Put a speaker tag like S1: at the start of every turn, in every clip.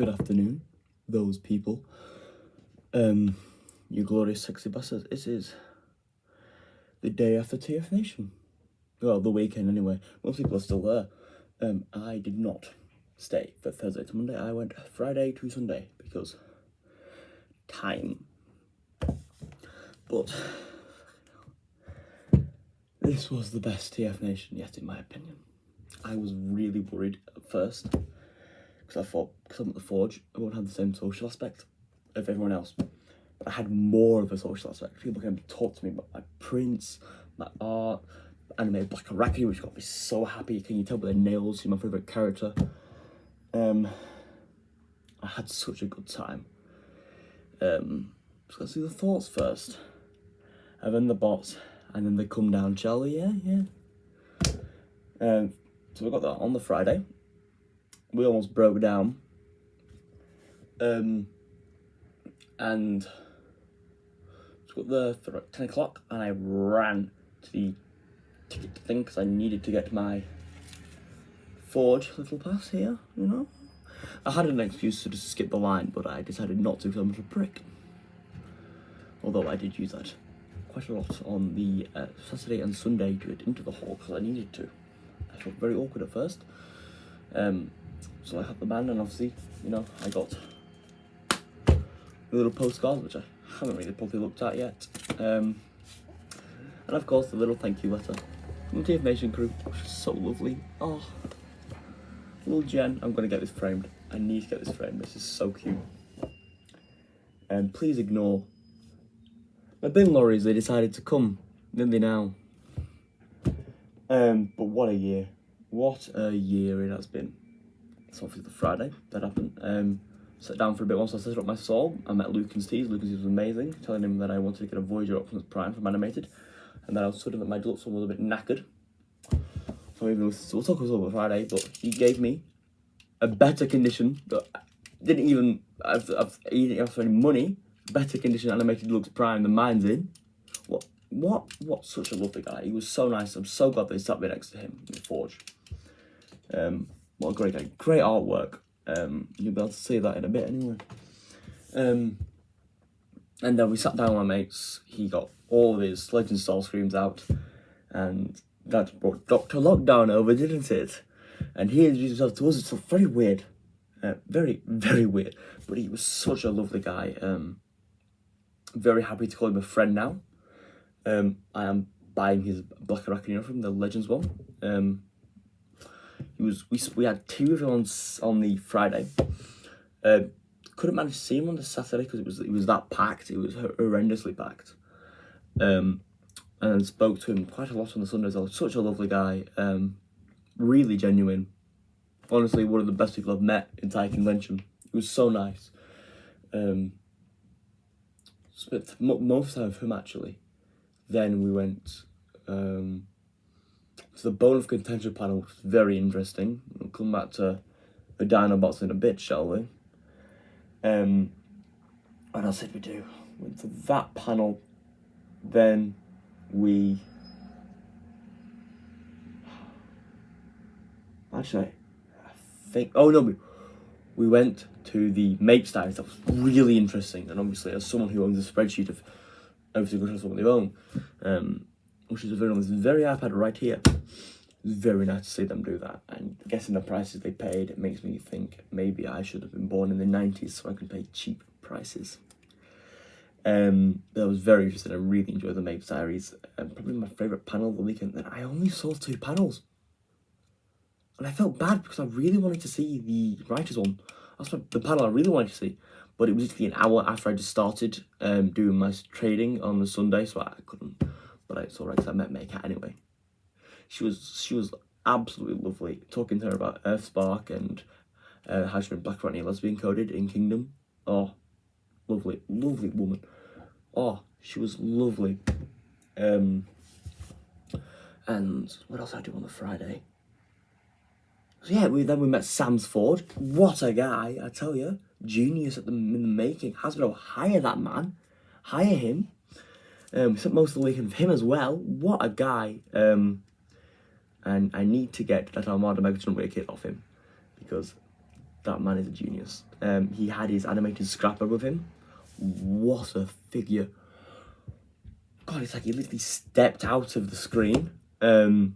S1: good afternoon, those people. You glorious sexy bastards. It is the day after TFNation. Well, the weekend anyway. Most people are still there. I did not stay for Thursday to Monday. I went Friday to Sunday because time. But this was the best TFNation yet, in my opinion. I was really worried at first because I thought, because I'm at the Forge, I won't have the same social aspect of everyone else. But I had more of a social aspect. People came to talk to me about my prints, my art, animated Black Arachne, which got me so happy. Can you tell by the nails? She's my favourite character. I had such a good time. So let's do the thoughts first. And then the bots, and then the Comedown, shall we? Yeah. So we got that on the Friday. We almost broke down. And we got there for like 10 o'clock, and I ran to the ticket thing because I needed to get my Forge little pass here, you know. I had an excuse to just skip the line, but I decided not to because I'm a prick. Although I did use that quite a lot on the Saturday and Sunday to get into the hall because I needed to. I felt very awkward at first. So I had the band, and obviously, you know, I got the little postcards, which I haven't really properly looked at yet. And of course, the little thank you letter from the TFNation crew, which is so lovely. Oh, little Jen, I'm going to get this framed. I need to get this framed. This is so cute. And please ignore my bin lorries. They decided to come, didn't they now? But what a year. What a year it has been. It's obviously the Friday that happened. Sat down for a bit once I set up my soul. I met Lucan's Tees. Lucan's Tees was amazing, telling him that I wanted to get a Voyager Optimus Prime from Animated, and that I was sudden that my deluxe one was a bit knackered. So we'll talk about it Friday, but he gave me a better condition that didn't even he didn't have any money. Better condition Animated Deluxe Prime than mine's in. What such a lovely guy. He was so nice. I'm so glad they sat me next to him in the Forge. What a great guy. Great artwork. You'll be able to see that in a bit anyway. And then we sat down with my mates. He got all of his Legend Style screams out, and that brought Dr. Lockdown over, didn't it? And he introduced himself to us. It's very weird. Very, very weird. But he was such a lovely guy. Very happy to call him a friend now. I am buying his Black Arachne from the Legends one. We had two of them on the Friday. Couldn't manage to see him on the Saturday because it was that packed. It was horrendously packed. And spoke to him quite a lot on the Sundays. Such a lovely guy. Really genuine. Honestly, one of the best people I've met in entire convention. It was so nice. Spent most time with him actually. Then we went to the Bone of Contention panel, which was very interesting. We'll come back to the Dinobots in a bit, shall we? What else did we do? Went to that panel. Then we... Actually, I think... Oh, no, we went to the Mates Diaries. That was really interesting. And obviously, as someone who owns a spreadsheet of every single person they own, which is available on this very iPad right here. It's very nice to see them do that. And guessing the prices they paid, it makes me think maybe I should have been born in the 90s so I can pay cheap prices. That was very interesting. I really enjoyed the Mape Diaries. Probably my favourite panel of the weekend. And I only saw 2 panels. And I felt bad because I really wanted to see the writers one. That's the panel I really wanted to see. But it was literally an hour after I just started doing my trading on the Sunday, so I couldn't. But it's alright because I met Maycat anyway. She was absolutely lovely. Talking to her about Earthspark and how she went Black Arachne lesbian coded in Kingdom. Oh, lovely woman. Oh, she was lovely. And what else did I do on the Friday? So yeah, we met Sam's Ford. What a guy, I tell you. Genius in the making. Hasbro, hire that man. Hire him. We spent most of the weekend with him as well. What a guy. And I need to get that Armada Megatron Weight kit off him because that man is a genius. He had his animated scrapper with him. What a figure. God, it's like he literally stepped out of the screen. And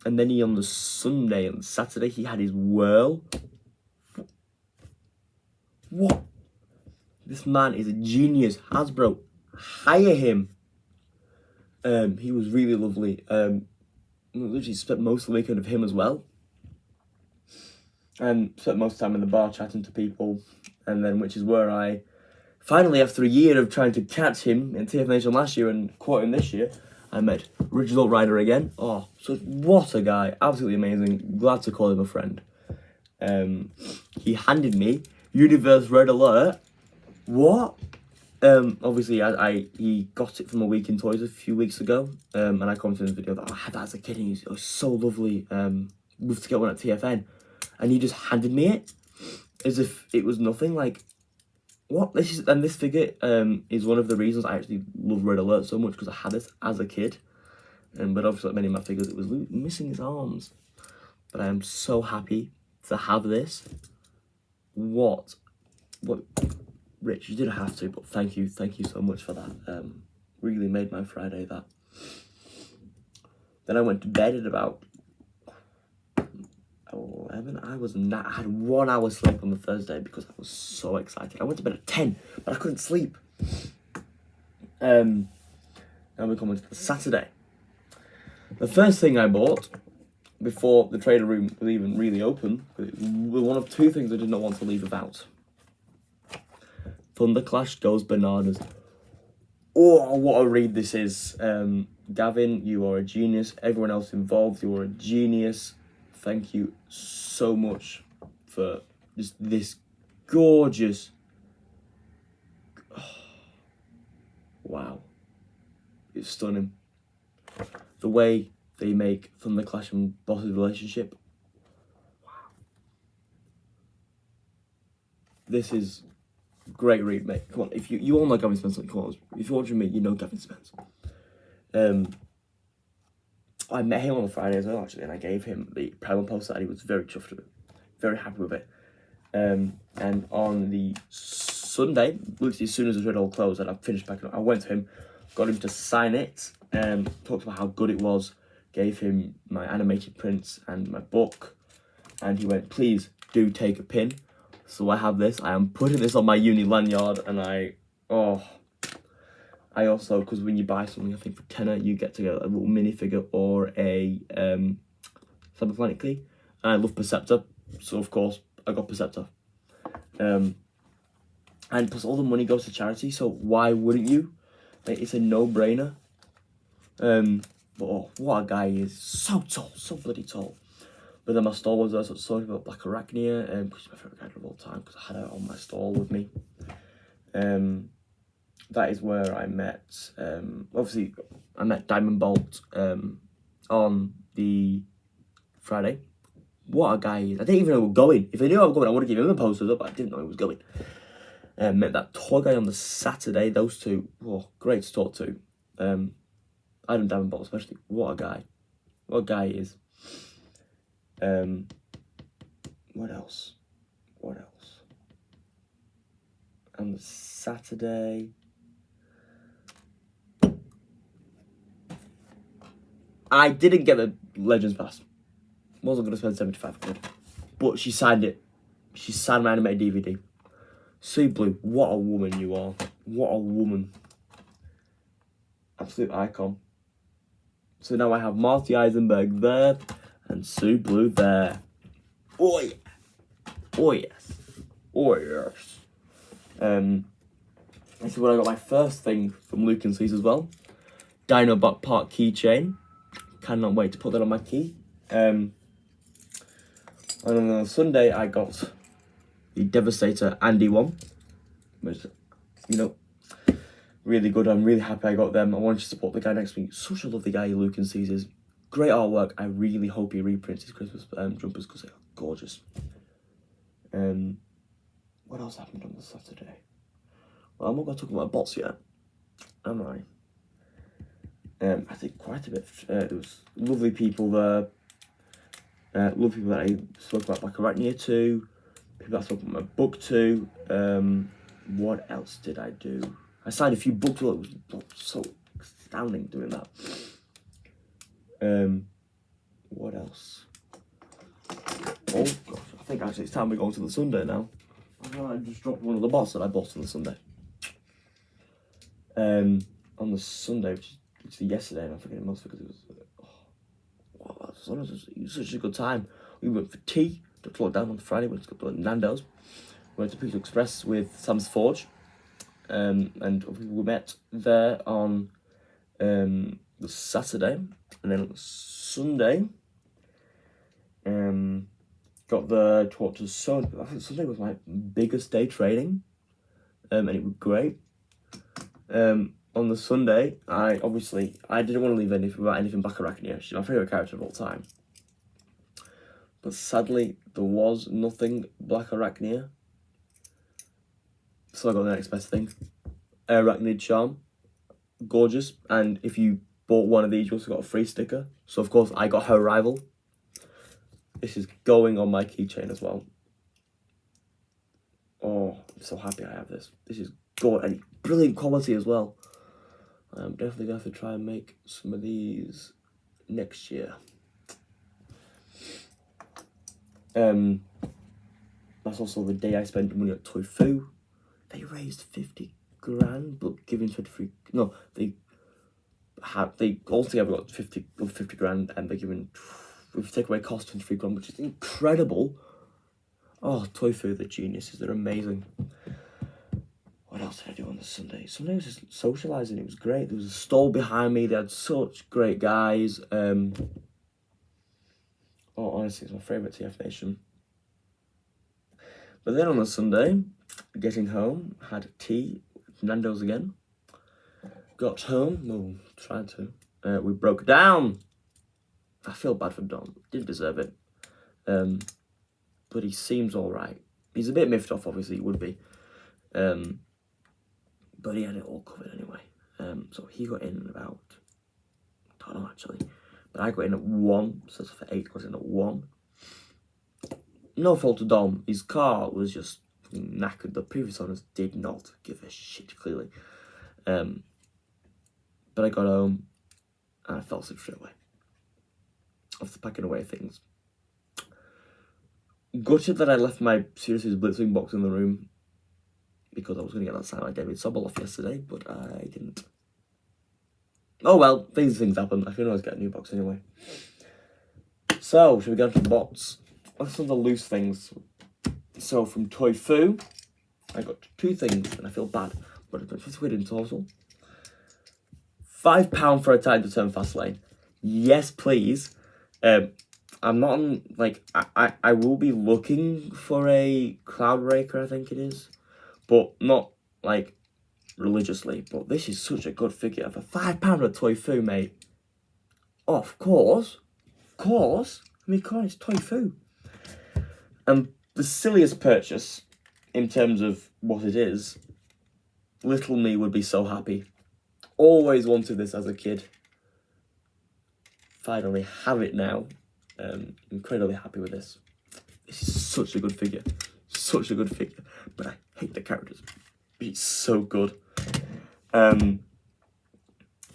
S1: then he, on the Sunday and Saturday, he had his whirl. What? This man is a genius. Hasbro, hire him. He was really lovely. Literally spent most of the weekend with him as well. And spent most of the time in the bar chatting to people. And then, which is where I finally, after a year of trying to catch him in TFNation last year and caught him this year, I met Original Rider again. Oh, so what a guy. Absolutely amazing. Glad to call him a friend. He handed me Universe Red Alert. What? Obviously, he got it from a Week in Toys a few weeks ago. And I commented in the video that I had that as a kid and it was so lovely. Moved to get one at TFN. And he just handed me it as if it was nothing. Like, what? This figure is one of the reasons I actually love Red Alert so much, because I had it as a kid. But obviously, like many of my figures, it was missing his arms. But I am so happy to have this. What? Rich, you didn't have to, but thank you so much for that. Really made my Friday that. Then I went to bed at about 11. I had 1 hour sleep on the Thursday because I was so excited. I went to bed at 10, but I couldn't sleep. Now we come into the Saturday. The first thing I bought before the trader room was even really open was one of two things I did not want to leave without. Thunderclash goes bananas. Oh, what a read this is. Gavin, you are a genius. Everyone else involved, you are a genius. Thank you so much for just this gorgeous... Oh, wow. It's stunning. The way they make Thunderclash and Boss's relationship. Wow. This is great read, mate. Come on, if you all know Gavin Spence, come on. If you're watching me, you know Gavin Spence. I met him on a Friday as well, actually, and I gave him the Primal poster and he was very chuffed with it. Very happy with it. And on the Sunday, literally as soon as the trade all closed and I finished packing up, I went to him, got him to sign it, talked about how good it was, gave him my animated prints and my book, and he went, please do take a pin. So I have this. I am putting this on my uni lanyard, and I also, because when you buy something, I think for £10, you get to get a little minifigure or a Cyberplanet Key. And I love Perceptor, so of course I got Perceptor. And plus all the money goes to charity, so why wouldn't you? Like, it's a no-brainer. But oh, what a guy he is. So tall, so bloody tall. But then my stall was there, so it's talking about Black Arachnia, because it's my favourite character of all time, because I had it on my stall with me. That is where I met, obviously, I met Diamond Bolt on the Friday. What a guy he is. I didn't even know he was going. If I knew I was going, I would have given him a poster up, but I didn't know he was going. Met that toy guy on the Saturday. Those two, oh, great to talk to. Adam Diamond Bolt especially. What a guy. What a guy he is. What else? On the Saturday, I didn't get the Legends Pass. Wasn't going to spend 75 quid. But she signed it. She signed my animated DVD. Sue Blue, what a woman you are. What a woman. Absolute icon. So now I have Marty Eisenberg there and Sue Blue there. Oh yeah. Oh yes. Oh yes. This is where I got my first thing from Luke and C's as well. Dinobot Park keychain. Cannot wait to put that on my key. And then on Sunday I got the Devastator Andy one. Which, you know, really good. I'm really happy I got them. I wanted to support the guy next to me. Such a lovely guy, Luke and C's is. Great artwork. I really hope he reprints his Christmas jumpers because they are gorgeous. What else happened on the Saturday? Well, I'm not going to talk about bots yet, am I? I think quite a bit. There was lovely people there. Lovely people that I spoke about Black Arachnia to. People that spoke my book to. What else did I do? I signed a few books. It was so astounding doing that. What else? Oh gosh, I think actually it's time we're going to the Sunday now. I just dropped one of the bots that I bought on the Sunday. On the Sunday, which is yesterday, and I'm forgetting most because it was such a good time. We went for tea. Took a down on Friday. Went to go to Nando's. Went to Pizza Express with Sam's Forge. And we met there on the Saturday, and then on the Sunday, got the talk to Sunday. I think Sunday was my biggest day trading, and it was great. On the Sunday, I didn't want to leave anything back Arachnia. She's my favourite character of all time. But sadly, there was nothing Black Arachnia. So I got the next best thing. Arachnid Charm. Gorgeous. And if you bought one of these, you also got a free sticker. So of course, I got her rival. This is going on my keychain as well. Oh, I'm so happy I have this. This is good and brilliant quality as well. I'm definitely going to have to try and make some of these next year. That's also the day I spent money at Toy Fu. They raised 50 grand, but giving 23. No, they altogether got 50 grand, and they're giving, if you take away cost, 23 grand, which is incredible. Oh, Toy Fu, the geniuses, they're amazing. What else did I do on the Sunday? Sunday was just socialising, it was great. There was a stall behind me, they had such great guys. Honestly, it's my favourite TFNation. But then on the Sunday, getting home, had tea, Nando's again. Got home, tried to. We broke down. I feel bad for Dom, didn't deserve it. But he seems alright. He's a bit miffed off, obviously, he would be. But he had it all covered anyway. So he got in about, I don't know actually, but I got in at 1, so that's for 8, got in at 1. No fault to Dom, his car was just knackered. The previous owners did not give a shit, clearly. But I got home and I fell asleep straight away. After packing away things. Gutted that I left my Seriously Blitzwing box in the room, because I was going to get that signed by David Soboleff yesterday, but I didn't. Oh well, things happen. I can always get a new box anyway. So, should we go to the bots? Let's do the loose things. So, from Toy Fu, I got 2 things, and I feel bad, but I got 50 quid in total. £5 for a time to turn fast lane. Yes, please. I'm not on, I will be looking for a Cloud Raker, I think it is. But not, religiously. But this is such a good figure. For £5 at Toy Fu, mate. Oh, of course. I mean, come on, it's Toy Fu. And the silliest purchase, in terms of what it is, little me would be so happy. Always wanted this as a kid. Finally have it now. Incredibly happy with this. This is such a good figure. But I hate the characters. It's so good.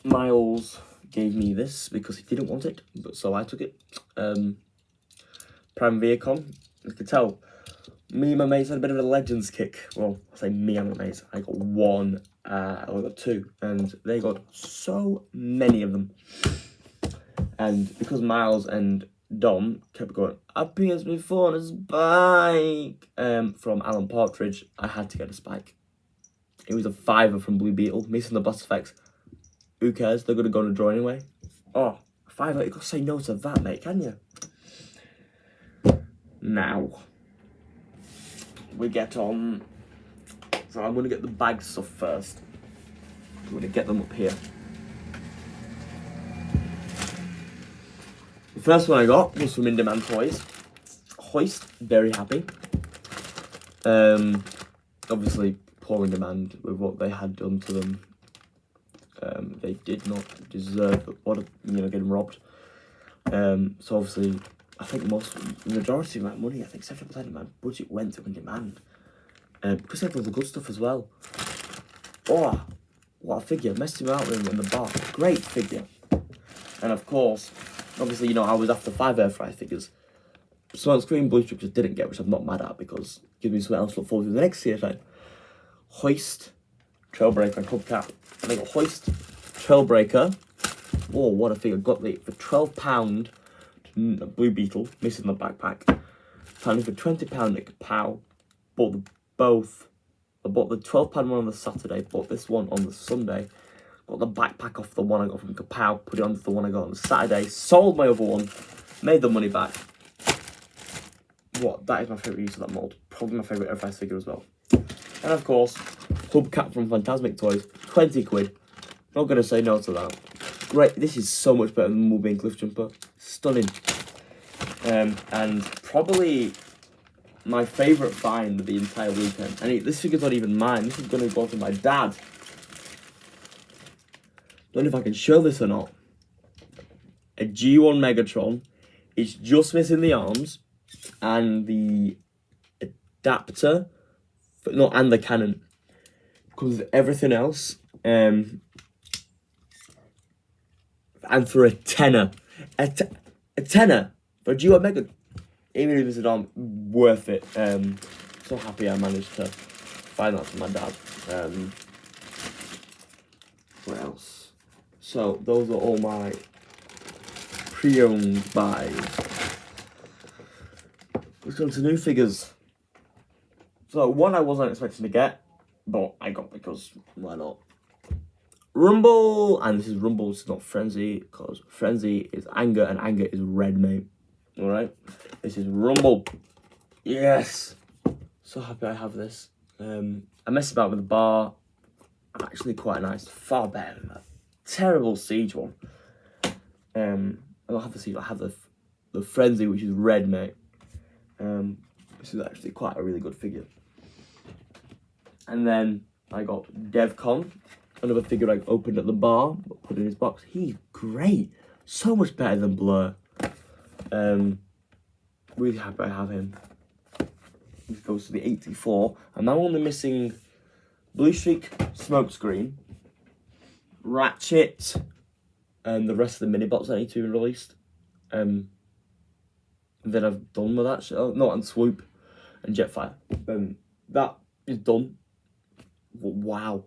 S1: Miles gave me this because he didn't want it, but so I took it. Prime Viacom. You can tell, me and my mates had a bit of a Legends kick. Well, I say me and my mates. I got 1, I got 2, and they got so many of them. And because Miles and Dom kept going, I've PS4 on a spike, from Alan Partridge, I had to get a spike. It was a £5 from Blue Beetle, missing the blast effects. Who cares? They're going to go on a draw anyway. Oh, £5, you got to say no to that, mate, can you? Now, we get on. So I'm going to get the bag stuff first. I'm going to get them up here. The first one I got was from In Demand Toys. Hoist, very happy. Obviously, poor In Demand with what they had done to them. They did not deserve getting robbed. So obviously, I think the majority of my money, I think 70% of my budget went to on demand. Because I had all the good stuff as well. Oh, what a figure. Messed him out with him in the bar. Great figure. And of course, obviously, you know, I was after 5 air fry figures. Smoke Screen Blue Strip just didn't get, which I'm not mad at because it gives me something else to look forward to the next TFN. Hoist, Trailbreaker, and Hubcap. And I got Hoist, Trailbreaker. Oh, what a figure. Got the for £12 Blue Beetle, missing the backpack. Finally for £20 Nick Pow. Bought both. I bought the £12 one on the Saturday, bought this one on the Sunday. Got the backpack off the one I got from Kapow, put it onto the one I got on the Saturday, sold my other one, made the money back. What? That is my favourite use of that mould. Probably my favourite FS figure as well. And of course, Hubcap from Phantasmic Toys, 20 quid. Not going to say no to that. Great, this is so much better than Mulberry and Cliff Jumper. Stunning. And probably my favourite find of the entire weekend. And this figure's not even mine. This is going to go to my dad. Don't know if I can show this or not. A G1 Megatron. It's just missing the arms and the adapter. And the cannon. Comes with everything else. And for a tenner. A tenner for a G1 Mega. Even if it's an arm, worth it. So happy I managed to find that for my dad. What else? So those are all my pre-owned buys. Let's go to new figures. So one I wasn't expecting to get, but I got because why not? Rumble, and this is Rumble, it's not Frenzy, because Frenzy is anger and anger is red, mate. Alright, this is Rumble. Yes! So happy I have this. I messed about with the bar. Actually quite nice, far better than that terrible Siege one. I don't have the Siege, I have the Frenzy, which is red, mate. This is actually quite a really good figure. And then I got DevCon, another figure I opened at the bar, but put in his box. He's great. So much better than Blur. Really happy I have him. This goes to the 84. I'm now only missing Blue Streak, Smokescreen, Ratchet, and the rest of the mini-bots that need to be released. And then I've done with that shit. Oh, no, and Swoop and Jetfire. That is done. Wow.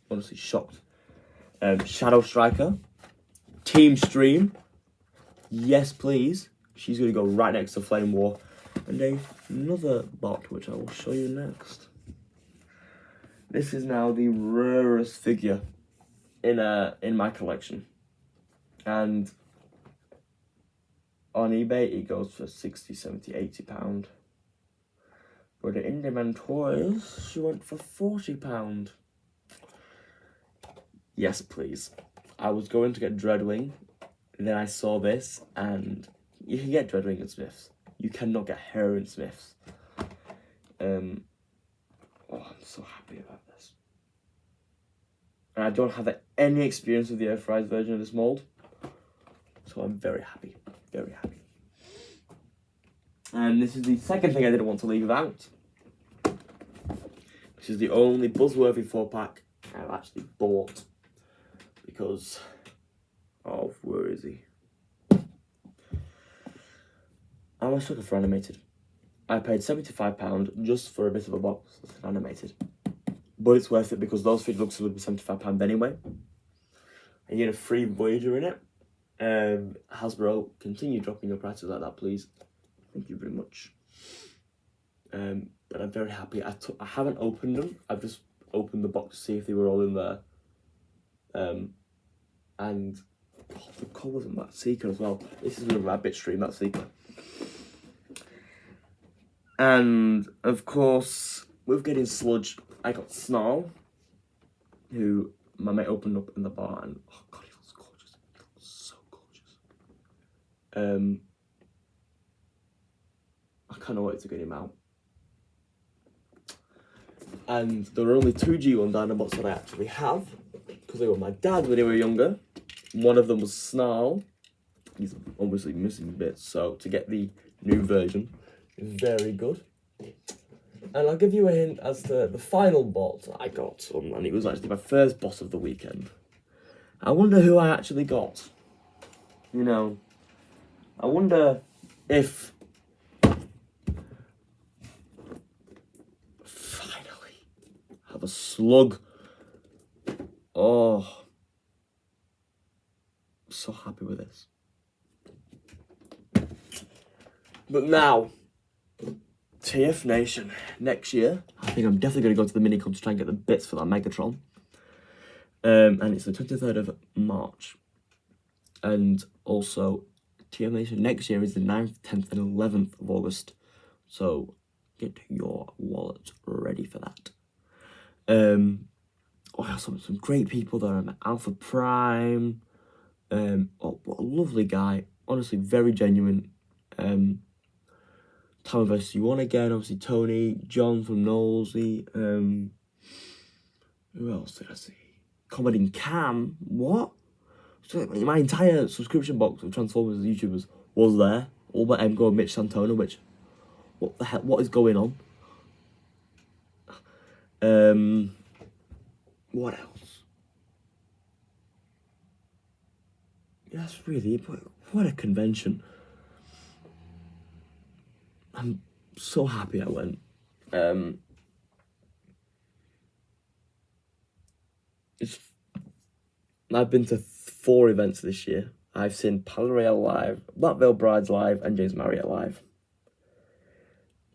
S1: Honestly shocked. Shadow Striker. Team Stream. Yes, please. She's going to go right next to Flame War. And another bot, which I will show you next. This is now the rarest figure in my collection. And on eBay, it goes for 60, 70, 80 £. But at In-Demand Toys, she went for £40. Yes, please. I was going to get Dreadwing, and then I saw this, and you can get Dreadwing in Smiths. You cannot get her in Smiths. I'm so happy about this. And I don't have any experience with the air fries version of this mold, so I'm very happy. Very happy. And this is the second thing I didn't want to leave out. This is the only buzzworthy 4-pack I've actually bought because of, where is he? I'm a sucker for animated. I paid £75 just for a bit of a box that's animated. But it's worth it because those 3 looks would be £75 anyway. And you get a free Voyager in it. Hasbro, continue dropping your prices like that, please. Thank you very much. But I'm very happy. I haven't opened them. I've just opened the box to see if they were all in there. And the colours in that Seeker as well. This is a rabbit stream, that Seeker. And of course, with getting Sludge, I got Snarl, who my mate opened up in the bar, and oh god, he looks gorgeous. He looks so gorgeous. I can't wait to get him out. And there are only 2 G1 Dinobots that I actually have, because they were my dad when they were younger. One of them was Snarl, he's obviously missing bits. So to get the new version is very good. And I'll give you a hint as to the final boss I got, and it was actually my first boss of the weekend. I wonder who I actually got. You know, I wonder if finally I have a slug. Oh, I'm so happy with this. But now, TFNation, next year, I think I'm definitely going to go to the mini-con to try and get the bits for that Megatron. And it's the 23rd of March. And also, TFNation next year is the 9th, 10th and 11th of August. So, get your wallet ready for that. I have some great people there. I met Alpha Prime. Oh, what a lovely guy. Honestly, very genuine. Time vs. You again, obviously Tony, John from Knowlesy, who else did I see? Comedown Cam, what? So my entire subscription box of Transformers YouTubers was there. All but Emgo and Mitch Santona, which, what the hell, what is going on? What else? Yes, really, what a convention. I'm so happy I went. I've been to 4 events this year. I've seen Palariel live, Black Veil Brides live, and James Marriott live.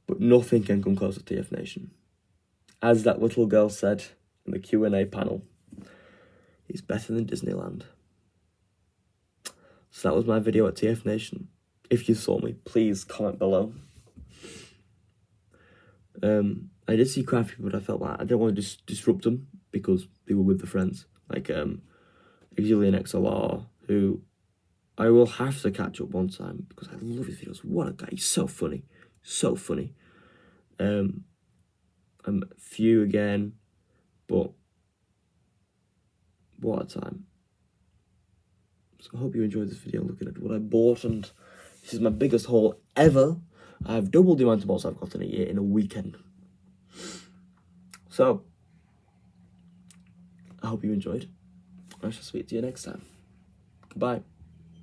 S1: But nothing can come close to TFNation. As that little girl said in the Q&A panel, it's better than Disneyland. So that was my video at TFNation. If you saw me, please comment below. I did see quite a few, but I felt like I didn't want to disrupt them because they were with the friends. Like Exilian XLR, who I will have to catch up one time because I love his videos. What a guy, he's so funny. So funny. Few again, but what a time. So I hope you enjoyed this video looking at what I bought, and this is my biggest haul ever. I've doubled the amount of balls I've got in a year in a weekend. So, I hope you enjoyed. I shall speak to you next time. Goodbye.